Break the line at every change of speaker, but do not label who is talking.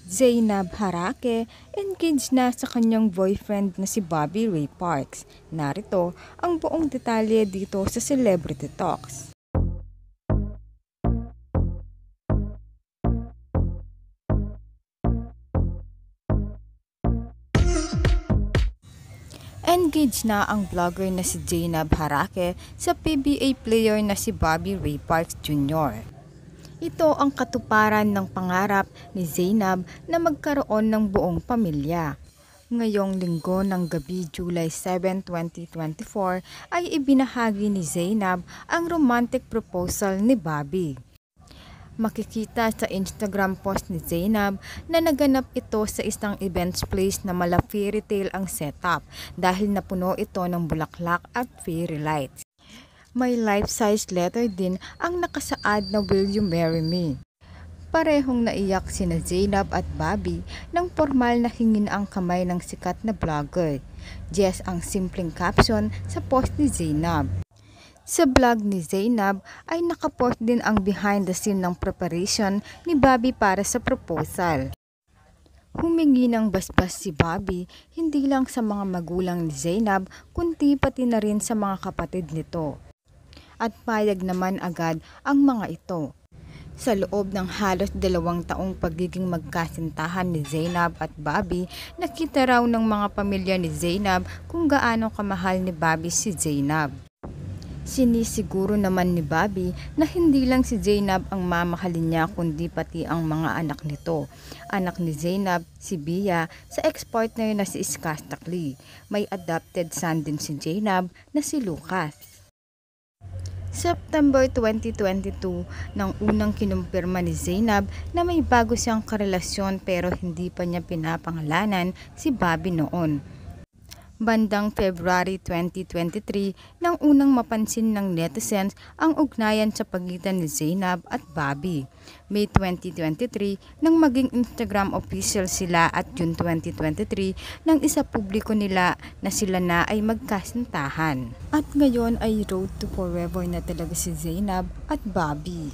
Zainab Harake engaged na sa kanyang boyfriend na si Bobby Ray Parks. Narito ang buong detalye dito sa Celebrity Talks. Engaged na ang vlogger na si Zainab Harake sa PBA player na si Bobby Ray Parks Jr. Ito ang katuparan ng pangarap ni Zainab na magkaroon ng buong pamilya. Ngayong linggo ng gabi, July 7, 2024, ay ibinahagi ni Zainab ang romantic proposal ni Bobby. Makikita sa Instagram post ni Zainab na naganap ito sa isang events place na mala fairy tale ang setup dahil napuno ito ng bulaklak at fairy lights. May life-size letter din ang nakasaad na "Will you marry me?" Parehong naiyak sina Zainab at Bobby nang formal na hingin ang kamay ng sikat na vlogger. Yes ang simpleng caption sa post ni Zainab. Sa vlog ni Zainab ay nakapost din ang behind the scene ng preparation ni Bobby para sa proposal. Humingi ng basbas si Bobby hindi lang sa mga magulang ni Zainab kundi pati na rin sa mga kapatid nito. At payag naman agad ang mga ito. Sa loob ng halos 2 taong pagiging magkasintahan ni Zainab at Bobby, nakita raw ng mga pamilya ni Zainab kung gaano kamahal ni Bobby si Zainab. Sinisiguro naman ni Bobby na hindi lang si Zainab ang mamahalin niya kundi pati ang mga anak nito. Anak ni Zainab, si Bia, sa ex-partner na si Skastakli. May adopted son din si Zainab na si Lucas. September 2022 nang unang kinumpirma ni Zainab na may bago siyang karelasyon pero hindi pa niya pinapangalanan si Bobby noon. Bandang February 2023 nang unang mapansin ng netizens ang ugnayan sa pagitan ni Zainab at Bobby. May 2023 nang maging Instagram official sila at June 2023 nang isa publiko nila na sila na ay magkasintahan. At ngayon ay road to forever na talaga si Zainab at Bobby.